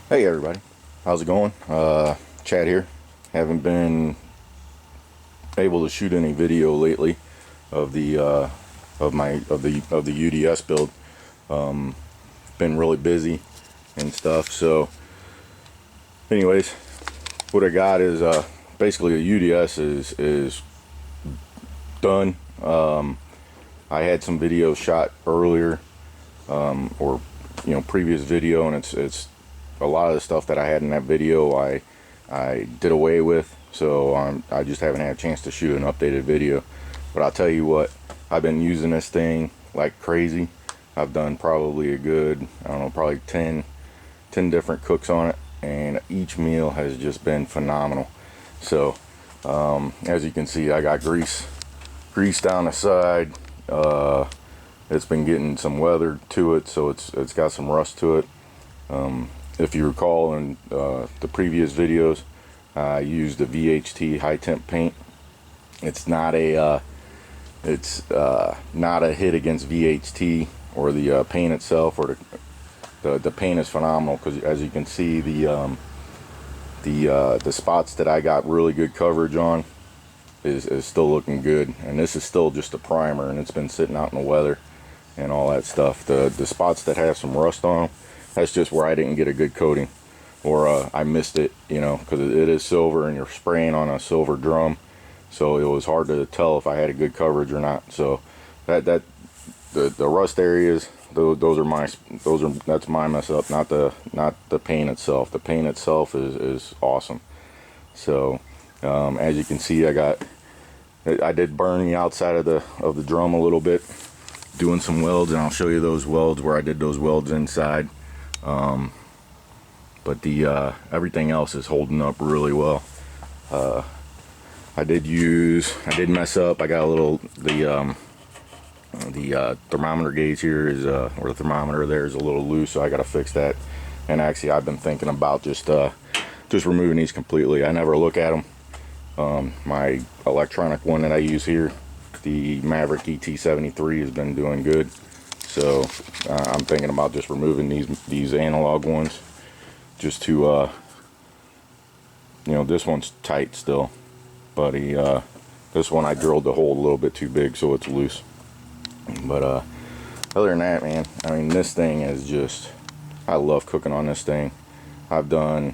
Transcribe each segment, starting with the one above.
Hey everybody, how's it going? Chad here. Haven't been able to shoot any video lately of the of the UDS build. Been really busy and stuff. So, anyways, what I got is basically the UDS is done. I had some videos shot earlier, or previous video, and it's a lot of the stuff that I had in that video I did away with, so I just haven't had a chance to shoot an updated video. But I'll tell you what, I've been using this thing like crazy. I've done probably a good, I don't know, probably 10 different cooks on it, and each meal has just been phenomenal. So as you can see, I got grease down the side. It's been getting some weather to it, so it's got some rust to it. If you recall in the previous videos, I used the VHT high temp paint. It's not a hit against VHT or the paint itself, or the paint is phenomenal, because as you can see, the spots that I got really good coverage on is still looking good, and this is still just a primer, and it's been sitting out in the weather and all that stuff. The spots that have some rust on them, that's just where I didn't get a good coating, or I missed it, because it is silver and you're spraying on a silver drum, so it was hard to tell if I had a good coverage or not. So the rust areas, that's my mess up, not the paint itself. The paint itself is awesome. So as you can see, I did burn the outside of the drum a little bit, doing some welds, and I'll show you those welds where I did those welds inside. But everything else is holding up really well. I did mess up. I got a little, the thermometer gauge here is or the thermometer there is a little loose, so I got to fix that. And actually, I've been thinking about just removing these completely. I never look at them. My electronic one that I use here, the Maverick ET73, has been doing good. So I'm thinking about just removing these analog ones, just to this one's tight still, but this one I drilled the hole a little bit too big, so it's loose. But other than that, man, I mean, this thing is just, I love cooking on this thing. I've done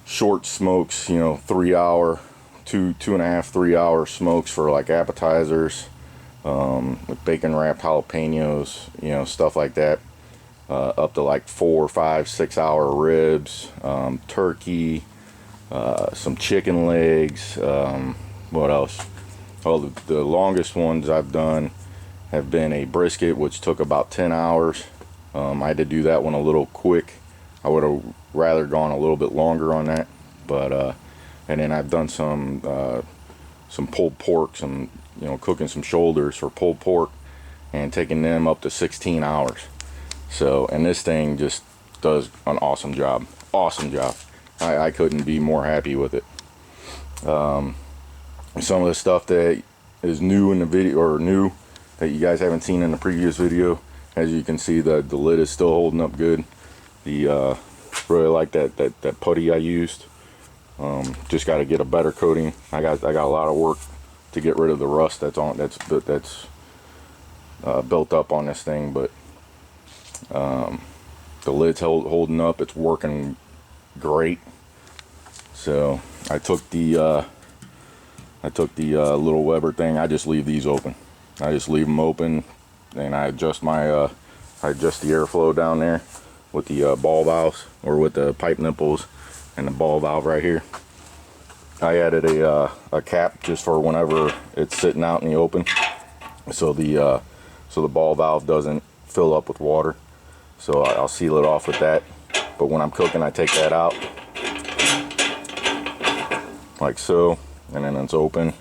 short smokes, 3 hour, 2.5, 3 hour smokes for like appetizers, with bacon wrapped jalapenos, stuff like that, up to like 4, 5, 6 hour ribs, turkey, some chicken legs, what else? Oh, the longest ones I've done have been a brisket, which took about 10 hours. I had to do that one a little quick. I would have rather gone a little bit longer on that, but and then I've done some pulled pork, cooking some shoulders for pulled pork, and taking them up to 16 hours. So, and this thing just does an awesome job. I couldn't be more happy with it. Some of the stuff that is new in the video, or new that you guys haven't seen in the previous video, as you can see, the lid is still holding up good. Really like that putty I used. Just got to get a better coating. I got a lot of work to get rid of the rust that's built up on this thing, but the lid's holding up. It's working great. So I took the little Weber thing. I just leave these open. I just leave them open, and I adjust I adjust the airflow down there with the ball valves, or with the pipe nipples and the ball valve right here. I added a cap just for whenever it's sitting out in the open, so the ball valve doesn't fill up with water. So I'll seal it off with that. But when I'm cooking, I take that out like so, and then it's open,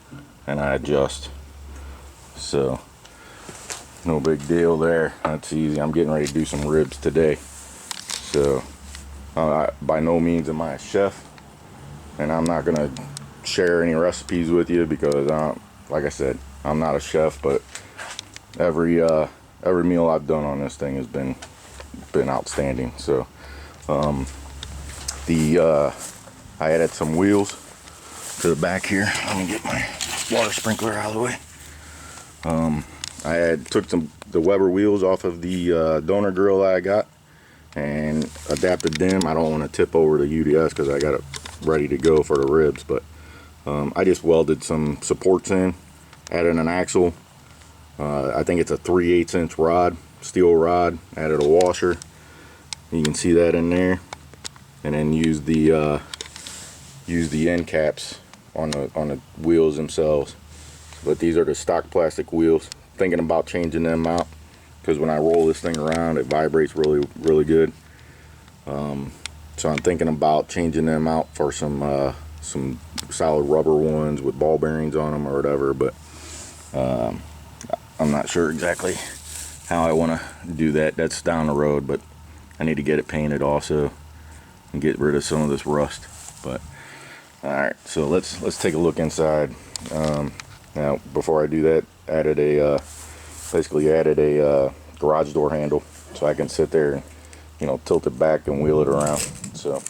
and I adjust. So no big deal there. That's easy. I'm getting ready to do some ribs today. So by no means am I a chef, and I'm not gonna share any recipes with you, because like I said, I'm not a chef. But every meal I've done on this thing has been outstanding. So I added some wheels to the back here. Let me get my water sprinkler out of the way. I took the Weber wheels off of the donor grill I got and adapted them. I don't want to tip over the UDS because I got it ready to go for the ribs, but I just welded some supports in, added an axle. I think it's a 3/8 inch rod, steel rod, added a washer. You can see that in there, and then use the end caps on the wheels themselves. But these are the stock plastic wheels. Thinking about changing them out because when I roll this thing around, it vibrates really good. So I'm thinking about changing them out for some solid rubber ones with ball bearings on them or whatever. But I'm not sure exactly how I want to do that. That's down the road, but I need to get it painted also and get rid of some of this rust. But all right, so let's take a look inside. Now before I do that, basically added a garage door handle so I can sit there and, you know, tilt it back and wheel it around. So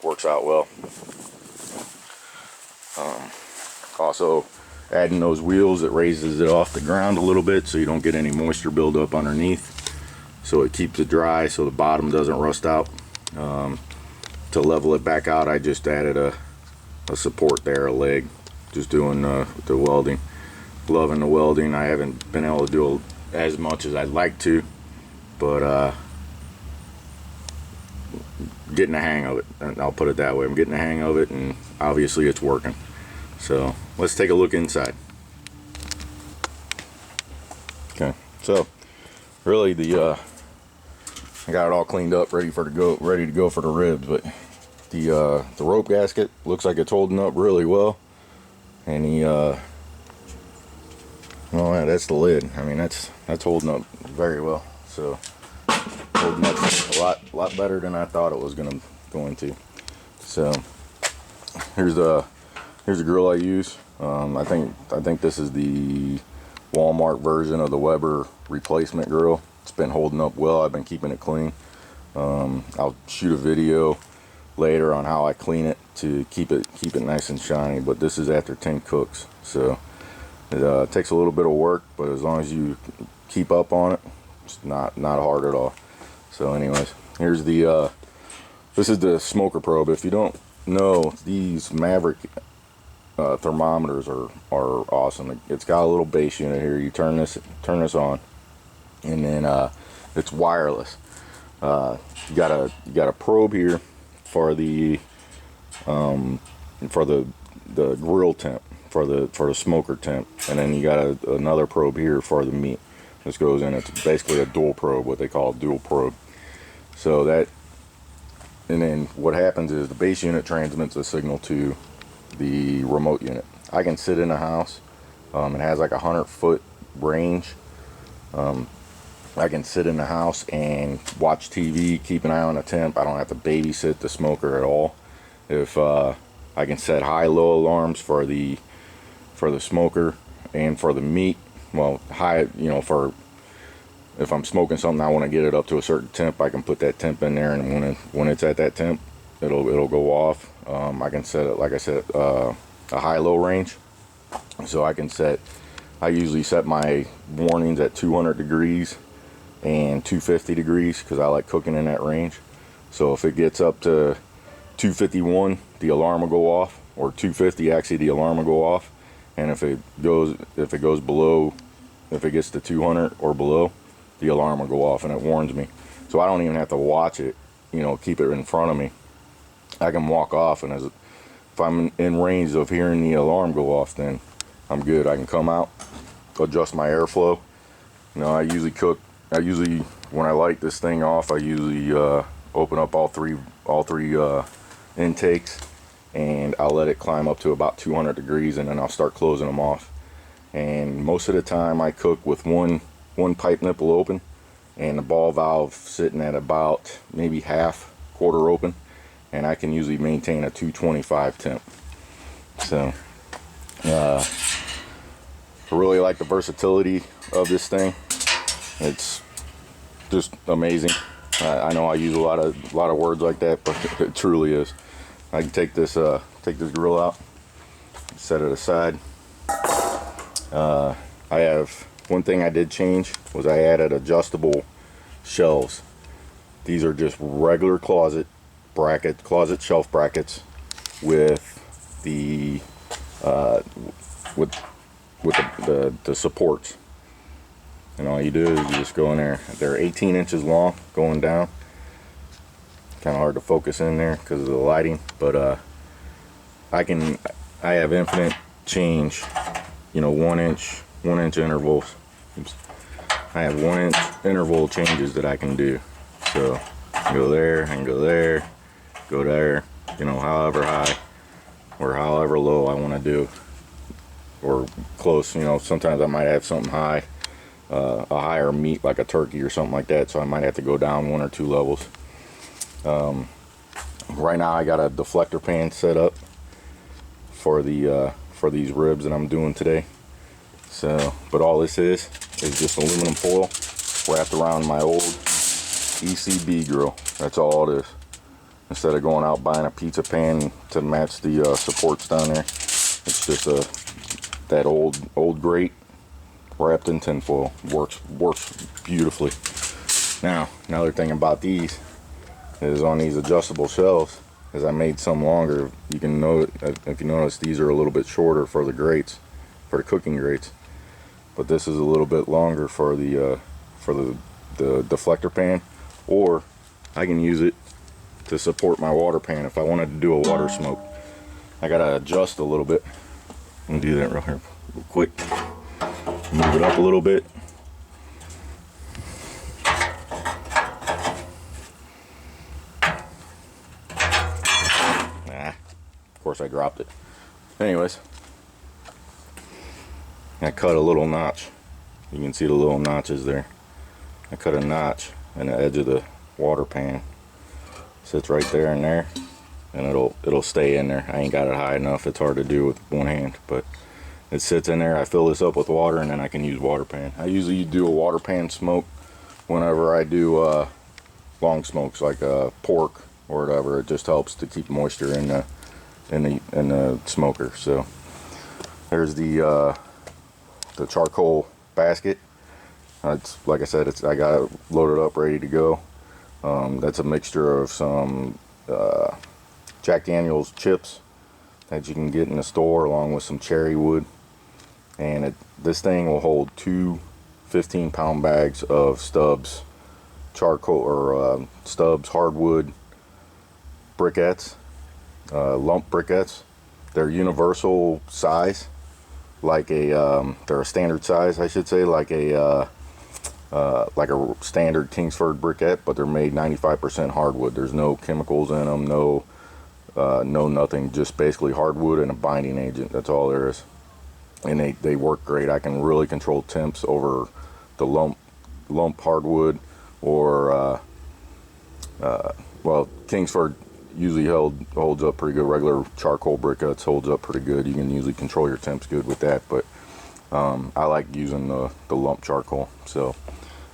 works out well. Also adding those wheels, it raises it off the ground a little bit so you don't get any moisture buildup underneath. So it keeps it dry so the bottom doesn't rust out. To level it back out, I just added a support there, a leg. Just doing the welding. Loving the welding. I haven't been able to do as much as I'd like to, but getting the hang of it. I'll put it that way. I'm getting the hang of it, and obviously it's working. So let's take a look inside. Okay, so really I got it all cleaned up, ready to go for the ribs. But the rope gasket looks like it's holding up really well. And well, yeah, that's the lid. I mean, that's holding up very well. So holding up a lot better than I thought it was going to. So here's the grill I use. I think this is the Walmart version of the Weber replacement grill. It's been holding up well. I've been keeping it clean. I'll shoot a video later on how I clean it to keep it nice and shiny, but this is after 10 cooks, so it takes a little bit of work, but as long as you keep up on it, it's not hard at all. So anyways, here's this is the smoker probe. If you don't know, these Maverick thermometers are awesome. It's got a little base unit here. You turn this on, and then it's wireless. You got a probe here for the grill temp, for the smoker temp, and then you got another probe here for the meat. This goes in. It's basically a dual probe, what they call a dual probe. So that, and then what happens is the base unit transmits a signal to the remote unit. I can sit in a house. It has like 100-foot range. I can sit in the house and watch TV, keep an eye on the temp. I don't have to babysit the smoker at all. If I can set high-low alarms for the smoker and for the meat. Well, high, you know, for if I'm smoking something, I want to get it up to a certain temp. I can put that temp in there, and when it's at that temp, it'll go off. I can set it, like I said, a high-low range. So I usually set my warnings at 200 degrees and 250 degrees because I like cooking in that range. So if it gets up to 251, the alarm will go off, or 250 actually, the alarm will go off. And if it goes below, if it gets to 200 or below, the alarm will go off, and it warns me. So I don't even have to watch it, you know, keep it in front of me. I can walk off, and if I'm in range of hearing the alarm go off, then I'm good. I can come out, adjust my airflow. You know, I usually when I light this thing off, I usually open up all three intakes, and I'll let it climb up to about 200 degrees, and then I'll start closing them off. And most of the time I cook with one pipe nipple open and the ball valve sitting at about maybe quarter open, and I can usually maintain a 225 temp. So I really like the versatility of this thing. It's just amazing. I know I use a lot of words like that, but it truly is. I can take this grill out, set it aside. I have one thing I did change was I added adjustable shelves. These are just regular closet shelf brackets with the the supports. And all you do is you just go in there. They're 18 inches long going down. Kind of hard to focus in there because of the lighting, but I have infinite change, you know, 1 inch intervals. Oops. I have 1 inch interval changes that I can do. So I can go there, I can go there, go there, you know, however high or however low I want to do, or close. You know, sometimes I might have something high, a higher meat like a turkey or something like that, so I might have to go down 1 or 2 levels. Right now I got a deflector pan set up for these ribs that I'm doing today. So, but all this is just aluminum foil wrapped around my old ECB grill. That's all it is. Instead of going out buying a pizza pan to match the supports down there, it's just that old grate wrapped in tin foil. Works beautifully. Now, another thing about these is on these adjustable shelves, as I made some longer. You can note, if you notice, these are a little bit shorter for the grates, for the cooking grates, but this is a little bit longer for the deflector pan, or I can use it to support my water pan if I wanted to do a water smoke. I gotta adjust a little bit. I'm gonna do that real quick. Move it up a little bit. Of course I dropped it. Anyways, I cut a little notch. You can see the little notches there. I cut a notch in the edge of the water pan. Sits right there and there, and it'll stay in there. I ain't got it high enough. It's hard to do with one hand, but it sits in there. I fill this up with water, and then I can use water pan. I usually do a water pan smoke whenever I do long smokes, like pork or whatever. It just helps to keep moisture in the smoker. So there's the charcoal basket. It's like I said, I got it loaded up, ready to go. That's a mixture of some Jack Daniel's chips that you can get in the store, along with some cherry wood. And this thing will hold 2 15-pound bags of Stubbs charcoal, or Stubbs hardwood briquettes, lump briquettes. They're universal size, like they're a standard size, I should say, like a standard Kingsford briquette, but they're made 95% hardwood. There's no chemicals in them, no nothing, just basically hardwood and a binding agent. That's all there is. And they work great. I can really control temps over the lump hardwood, or well, Kingsford usually holds up pretty good. Regular charcoal briquettes holds up pretty good. You can usually control your temps good with that, but I like using the lump charcoal. So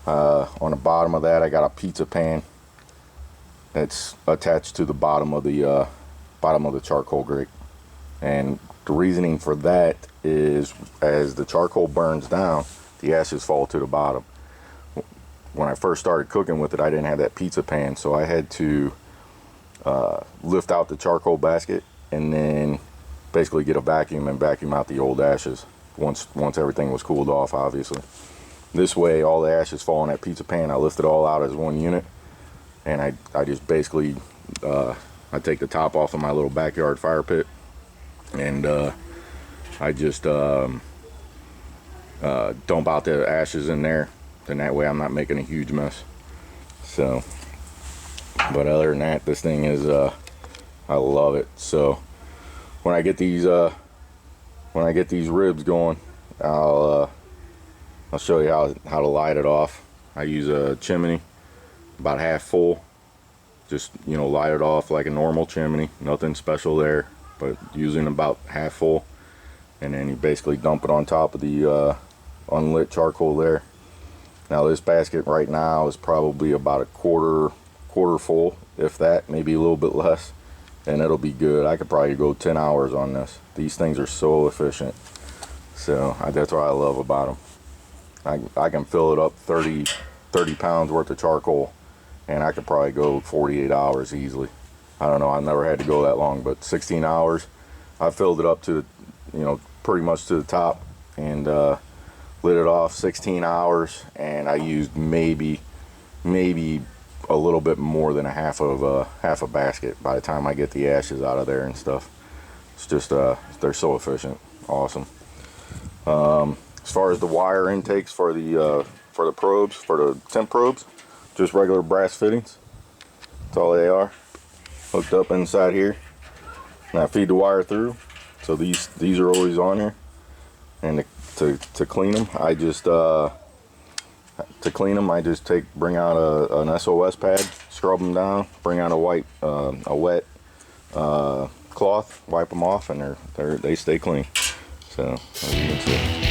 on the bottom of that, I got a pizza pan that's attached to the bottom of the charcoal grate. And the reasoning for that is, as the charcoal burns down, the ashes fall to the bottom. When I first started cooking with it, I didn't have that pizza pan, so I had to lift out the charcoal basket and then basically get a vacuum and vacuum out the old ashes once everything was cooled off, obviously. This way, all the ashes fall in that pizza pan. I lift it all out as one unit, and I just basically I take the top off of my little backyard fire pit, and I just dump out the ashes in there. Then that way I'm not making a huge mess. So, but other than that, this thing is I love it. So when I get these ribs going, I'll show you how to light it off. I use a chimney about half full. Just, you know, light it off like a normal chimney, nothing special there, but using about half full. And then you basically dump it on top of the unlit charcoal there, Now this basket right now is probably about a quarter full, if that, maybe a little bit less, and it'll be good. I could probably go 10 hours on this. These things are so efficient. So that's what I love about them. I can fill it up 30 pounds worth of charcoal, and I could probably go 48 hours easily. I don't know, I've never had to go that long, but 16 hours. I filled it up to, you know, pretty much to the top, and lit it off 16 hours, and I used maybe a little bit more than half a basket by the time I get the ashes out of there and stuff. It's just they're so efficient. Awesome. As far as the wire intakes for the probes, for the temp probes, just regular brass fittings. That's all they are, hooked up inside here, and I feed the wire through. So these are always on here, and to clean them, I just bring out an SOS pad, scrub them down, bring out a wet cloth, wipe them off, and they stay clean. So as you can see.